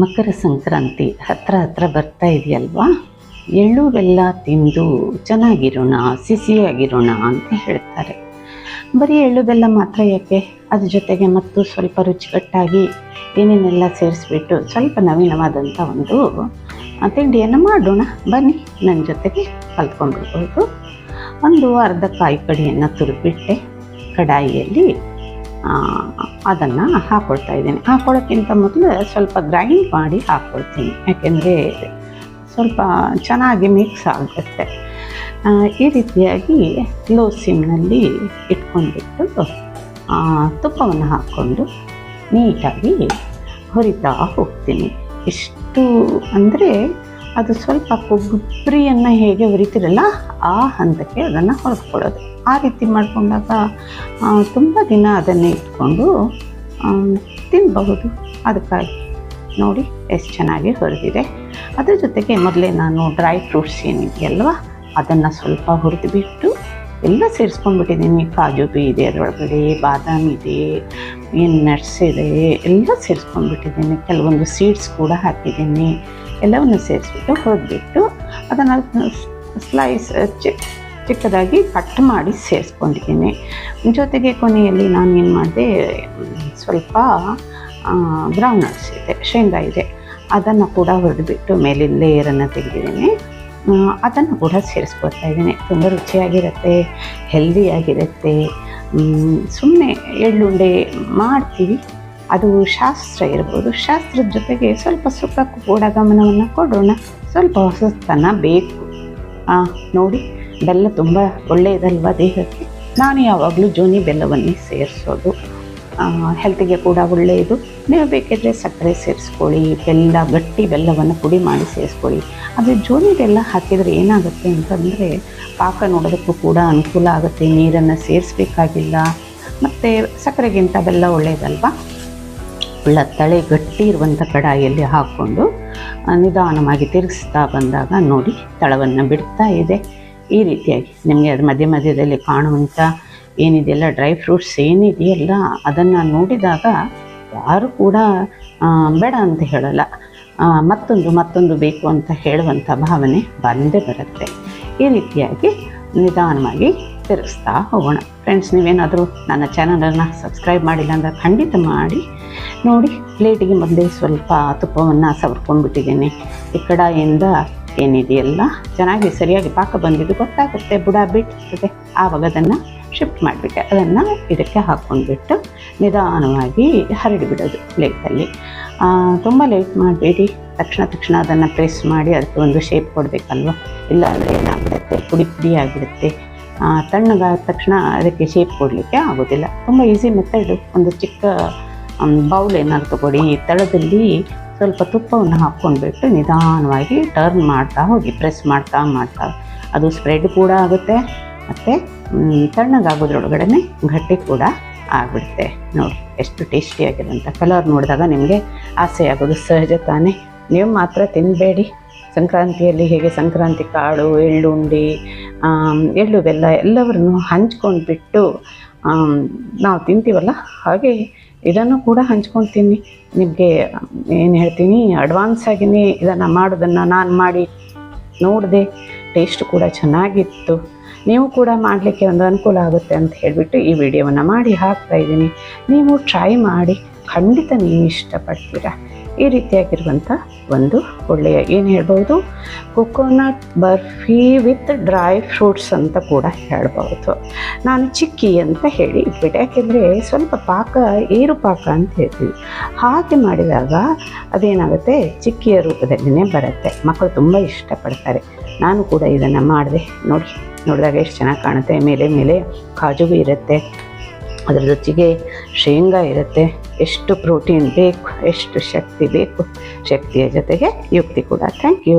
ಮಕರ ಸಂಕ್ರಾಂತಿ ಹತ್ರ ಬರ್ತಾ ಇದೆಯಲ್ವಾ. ಎಳ್ಳು ಬೆಲ್ಲ ತಿಂದು ಚೆನ್ನಾಗಿರೋಣ, ಸಿಹಿಯಾಗಿರೋಣ ಅಂತ ಹೇಳ್ತಾರೆ. ಬರೀ ಎಳ್ಳು ಬೆಲ್ಲ ಮಾತ್ರ ಯಾಕೆ, ಅದ್ರ ಜೊತೆಗೆ ಮತ್ತು ಸ್ವಲ್ಪ ರುಚಿಕಟ್ಟಾಗಿ ಏನೇನೆಲ್ಲ ಸೇರಿಸ್ಬಿಟ್ಟು ಸ್ವಲ್ಪ ನವೀನವಾದಂಥ ಒಂದು ತಿಂಡಿಯನ್ನು ಮಾಡೋಣ. ಬನ್ನಿ, ನನ್ನ ಜೊತೆಗೆ ಕಲ್ತ್ಕೊಂಡ್ಬಿಡ್ಬೋದು. ಒಂದು ಅರ್ಧ ಕಾಯಿ ಕಡಿಯನ್ನು ತುರಿದ್ಬಿಟ್ಟೆ ಕಡಾಯಿಯಲ್ಲಿ ಅದನ್ನು ಹಾಕ್ಕೊಳ್ತಾ ಇದ್ದೀನಿ. ಹಾಕ್ಕೊಳ್ಳೋಕ್ಕಿಂತ ಮೊದಲು ಸ್ವಲ್ಪ ಗ್ರೈಂಡ್ ಮಾಡಿ ಹಾಕ್ಕೊಳ್ತೀನಿ, ಯಾಕೆಂದರೆ ಸ್ವಲ್ಪ ಚೆನ್ನಾಗಿ ಮಿಕ್ಸ್ ಆಗುತ್ತೆ. ಈ ರೀತಿಯಾಗಿ ಲೋ ಸಿಮ್ನಲ್ಲಿ ಇಟ್ಕೊಂಡ್ಬಿಟ್ಟು ತುಪ್ಪವನ್ನು ಹಾಕ್ಕೊಂಡು ನೀಟಾಗಿ ಹುರಿತಾ ಹೋಗ್ತೀನಿ. ಎಷ್ಟು ಅಂದರೆ ಅದು ಸ್ವಲ್ಪ ಕೊಬ್ಬರಿಯನ್ನು ಹೇಗೆ ಹುರಿತಿರಲ್ಲ ಆ ಹಂತಕ್ಕೆ ಅದನ್ನು ಹೊರಸ್ಕೊಳ್ಳೋದು. ಆ ರೀತಿ ಮಾಡಿಕೊಂಡಾಗ ತುಂಬ ದಿನ ಅದನ್ನೇ ಇಟ್ಕೊಂಡು ತಿನ್ನಬಹುದು. ಅದಕ್ಕಾಗಿ ನೋಡಿ ಎಷ್ಟು ಚೆನ್ನಾಗಿ ಹುರಿದಿದೆ. ಅದ್ರ ಜೊತೆಗೆ ಮೊದಲೇ ನಾನು ಡ್ರೈ ಫ್ರೂಟ್ಸ್ ಏನಿದೆಯಲ್ವ ಅದನ್ನು ಸ್ವಲ್ಪ ಹುರಿದುಬಿಟ್ಟು ಎಲ್ಲ ಸೇರಿಸ್ಕೊಂಡ್ಬಿಟ್ಟಿದ್ದೀನಿ. ಕಾಜು ಬಿ ಇದೆ ಅದರೊಳಗಡೆ, ಬಾದಾಮಿ ಇದೆ, ಏನು ನಟ್ಸ್ ಇದೆ, ಎಲ್ಲ ಸೇರಿಸ್ಕೊಂಡ್ಬಿಟ್ಟಿದ್ದೀನಿ. ಕೆಲವೊಂದು ಸೀಡ್ಸ್ ಕೂಡ ಹಾಕಿದ್ದೀನಿ. ಎಲ್ಲವನ್ನು ಸೇರಿಸ್ಬಿಟ್ಟು ಹುರಿದ್ಬಿಟ್ಟು ಅದನ್ನು ಸ್ಲೈಸ್ ಚಿಕ್ಕದಾಗಿ ಕಟ್ ಮಾಡಿ ಸೇರಿಸ್ಕೊಂಡಿದ್ದೀನಿ. ಜೊತೆಗೆ ಕೊನೆಯಲ್ಲಿ ನಾನು ಏನು ಮಾಡಿದೆ, ಸ್ವಲ್ಪ ಬ್ರೌನ್ ನಟ್ಸ್ ಇದೆ, ಶೇಂಗಾ ಇದೆ, ಅದನ್ನು ಕೂಡ ಹುರಿದ್ಬಿಟ್ಟು ಮೇಲಿನ ಲೇಯರನ್ನು ತೆಗೆದಿದ್ದೀನಿ. ಅದನ್ನು ಕೂಡ ಸೇರಿಸ್ಕೊಳ್ತಾ ಇದ್ದೀನಿ. ತುಂಬ ರುಚಿಯಾಗಿರುತ್ತೆ, ಹೆಲ್ದಿಯಾಗಿರುತ್ತೆ. ಸುಮ್ಮನೆ ಎಳ್ಳುಂಡೆ ಮಾಡ್ತೀವಿ, ಅದು ಶಾಸ್ತ್ರ ಇರ್ಬೋದು. ಶಾಸ್ತ್ರದ ಜೊತೆಗೆ ಸ್ವಲ್ಪ ಸುಖಕ್ಕೂ ಕೂಡ ಗಮನವನ್ನು ಕೊಡೋಣ. ಸ್ವಲ್ಪ ಹೊಸತನ ಬೇಕು. ನೋಡಿ, ಬೆಲ್ಲ ತುಂಬ ಒಳ್ಳೆಯದಲ್ವ ದೇಹಕ್ಕೆ. ನಾನು ಯಾವಾಗಲೂ ಜೋನಿ ಬೆಲ್ಲವನ್ನೇ ಸೇರಿಸೋದು, ಹೆಲ್ತಿಗೆ ಕೂಡ ಒಳ್ಳೆಯದು. ನೀವು ಬೇಕಿದ್ರೆ ಸಕ್ಕರೆ ಸೇರಿಸ್ಕೊಳ್ಳಿ, ಬೆಲ್ಲ ಗಟ್ಟಿ ಬೆಲ್ಲವನ್ನು ಪುಡಿ ಮಾಡಿ ಸೇರಿಸ್ಕೊಳ್ಳಿ. ಅದು ಜೋನಿ ಬೆಲ್ಲ ಹಾಕಿದರೆ ಏನಾಗುತ್ತೆ ಅಂತಂದರೆ ಪಾಕ ನೋಡೋದಕ್ಕೂ ಕೂಡ ಅನುಕೂಲ ಆಗುತ್ತೆ, ನೀರನ್ನು ಸೇರಿಸ್ಬೇಕಾಗಿಲ್ಲ. ಮತ್ತು ಸಕ್ಕರೆಗಿಂತ ಬೆಲ್ಲ ಒಳ್ಳೆಯದಲ್ವ. ತಳೆ ಗಟ್ಟಿ ಇರುವಂಥ ಕಡಾಯಿಯಲ್ಲಿ ಹಾಕ್ಕೊಂಡು ನಿಧಾನವಾಗಿ ತಿರುಗಿಸ್ತಾ ಬಂದಾಗ ನೋಡಿ ತಳವನ್ನು ಬಿಡ್ತಾ ಇದೆ. ಈ ರೀತಿಯಾಗಿ ನಿಮಗೆ ಅದು ಮಧ್ಯ ಮಧ್ಯದಲ್ಲಿ ಕಾಣುವಂಥ ಏನಿದೆಯಲ್ಲ ಡ್ರೈ ಫ್ರೂಟ್ಸ್ ಏನಿದೆಯಲ್ಲ ಅದನ್ನು ನೋಡಿದಾಗ ಯಾರು ಕೂಡ ಬೇಡ ಅಂತ ಹೇಳಲ್ಲ, ಮತ್ತೊಂದು ಬೇಕು ಅಂತ ಹೇಳುವಂಥ ಭಾವನೆ ಬಂದೇ ಬರುತ್ತೆ. ಈ ರೀತಿಯಾಗಿ ನಿಧಾನವಾಗಿ ತಿರುಗಿಸ್ತಾ ಹೋಗೋಣ. ಫ್ರೆಂಡ್ಸ್, ನೀವೇನಾದರೂ ನನ್ನ ಚಾನಲನ್ನು ಸಬ್ಸ್ಕ್ರೈಬ್ ಮಾಡಿಲ್ಲ ಅಂದರೆ ಖಂಡಿತ ಮಾಡಿ. ನೋಡಿ, ಪ್ಲೇಟಿಗೆ ಮೊದಲೇ ಸ್ವಲ್ಪ ತುಪ್ಪವನ್ನು ಸವರ್ಕೊಂಡ್ಬಿಟ್ಟಿದ್ದೀನಿ. ಈ ಕಡಾಯಿಯಿಂದ ಏನಿದೆಯಲ್ಲ ಚೆನ್ನಾಗಿ ಸರಿಯಾಗಿ ಪಾಕ ಬಂದಿದ್ದು ಗೊತ್ತಾಗುತ್ತೆ, ಬುಡ ಬಿಟ್ಟಿರ್ತದೆ. ಆವಾಗ ಅದನ್ನು ಶಿಫ್ಟ್ ಮಾಡಿಬಿಟ್ಟೆ. ಅದನ್ನು ಇದಕ್ಕೆ ಹಾಕ್ಕೊಂಡ್ಬಿಟ್ಟು ನಿಧಾನವಾಗಿ ಹರಡಿಬಿಡೋದು ಪ್ಲೇಟಲ್ಲಿ. ತುಂಬ ಲೇಟ್ ಮಾಡಬೇಡಿ. ತಕ್ಷಣ ಅದನ್ನು ಪ್ರೆಸ್ ಮಾಡಿ ಅದಕ್ಕೆ ಒಂದು ಶೇಪ್ ಕೊಡಬೇಕಲ್ವ, ಇಲ್ಲಾಂದರೆ ಏನಾಗ್ಬಿಡುತ್ತೆ, ಪುಡಿ ಆಗಿಬಿಡುತ್ತೆ. ತಣ್ಣಗಾದ ತಕ್ಷಣ ಅದಕ್ಕೆ ಶೇಪ್ ಕೊಡಲಿಕ್ಕೆ ಆಗೋದಿಲ್ಲ. ತುಂಬ ಈಸಿ ಮೆಥಡು. ಒಂದು ಚಿಕ್ಕ ಬೌಲ್ ಏನಾದ್ರು ತಗೊಳ್ಳಿ, ತಳದಲ್ಲಿ ಸ್ವಲ್ಪ ತುಪ್ಪವನ್ನು ಹಾಕ್ಕೊಂಡ್ಬಿಟ್ಟು ನಿಧಾನವಾಗಿ ಟರ್ನ್ ಮಾಡ್ತಾ ಹೋಗಿ, ಪ್ರೆಸ್ ಮಾಡ್ತಾ ಅದು ಸ್ಪ್ರೆಡ್ ಕೂಡ ಆಗುತ್ತೆ ಮತ್ತು ತಣ್ಣಗಾಗೋದ್ರೊಳಗಡೆ ಗಟ್ಟಿ ಕೂಡ ಆಗಿಬಿಡುತ್ತೆ. ನೋಡಿ ಎಷ್ಟು ಟೇಸ್ಟಿಯಾಗಿರೋಂಥ ಕಲರ್ ನೋಡಿದಾಗ ನಿಮಗೆ ಆಸೆ ಆಗೋದು ಸಹಜ ತಾನೇ. ನೀವು ಮಾತ್ರ ತಿನ್ನಬೇಡಿ. ಸಂಕ್ರಾಂತಿಯಲ್ಲಿ ಹೇಗೆ ಸಂಕ್ರಾಂತಿ ಕಾಳು, ಎಳ್ಳುಂಡಿ, ಎಳ್ಳು ಬೆಲ್ಲ ಎಲ್ಲವನ್ನೂ ಹಂಚ್ಕೊಂಡ್ಬಿಟ್ಟು ನಾವು ತಿಂತೀವಲ್ಲ, ಹಾಗೆ ಇದನ್ನು ಕೂಡ ಹಂಚ್ಕೊಳ್ತೀನಿ. ನಿಮಗೆ ಏನು ಹೇಳ್ತೀನಿ, ಅಡ್ವಾನ್ಸ್ ಆಗಿಯೇ ಇದನ್ನು ಮಾಡೋದನ್ನು ನಾನು ಮಾಡಿ ನೋಡಿದೆ. ಟೇಸ್ಟ್ ಕೂಡ ಚೆನ್ನಾಗಿತ್ತು. ನೀವು ಕೂಡ ಮಾಡಲಿಕ್ಕೆ ಒಂದು ಅನುಕೂಲ ಆಗುತ್ತೆ ಅಂತ ಹೇಳಿಬಿಟ್ಟು ಈ ವಿಡಿಯೋವನ್ನು ಮಾಡಿ ಹಾಕ್ತಾಯಿದ್ದೀನಿ. ನೀವು ಟ್ರೈ ಮಾಡಿ, ಖಂಡಿತ ನೀವು ಇಷ್ಟಪಡ್ತೀರಾ. ಈ ರೀತಿಯಾಗಿರುವಂಥ ಒಂದು ಒಳ್ಳೆಯ ಏನು ಹೇಳ್ಬೋದು, coconut barfi with dry fruits ಅಂತ ಕೂಡ ಹೇಳ್ಬೋದು. ನಾನು ಚಿಕ್ಕಿ ಅಂತ ಹೇಳಿ ಇಟ್ಬಿಟ್ಟೆ, ಯಾಕೆಂದರೆ ಸ್ವಲ್ಪ ಪಾಕ ಏರು ಪಾಕ ಅಂತ ಹೇಳ್ತೀವಿ. ಹಾಗೆ ಮಾಡಿದಾಗ ಅದೇನಾಗುತ್ತೆ, ಚಿಕ್ಕಿಯ ರೂಪದಲ್ಲಿನೇ ಬರುತ್ತೆ. ಮಕ್ಕಳು ತುಂಬ ಇಷ್ಟಪಡ್ತಾರೆ. ನಾನು ಕೂಡ ಇದನ್ನು ಮಾಡಿದೆ. ನೋಡಿದಾಗ ಎಷ್ಟು ಚೆನ್ನಾಗಿ ಕಾಣುತ್ತೆ. ಮೇಲೆ ಕಾಜು ಇರುತ್ತೆ, ಅದರ ಜೊತೆಗೆ ಶೇಂಗಾ ಇರುತ್ತೆ. ಎಷ್ಟು ಪ್ರೋಟೀನ್ ಬೇಕು, ಎಷ್ಟು ಶಕ್ತಿ ಬೇಕು, ಶಕ್ತಿಯ ಜೊತೆಗೆ ಯುಕ್ತಿ ಕೂಡ. Thank you.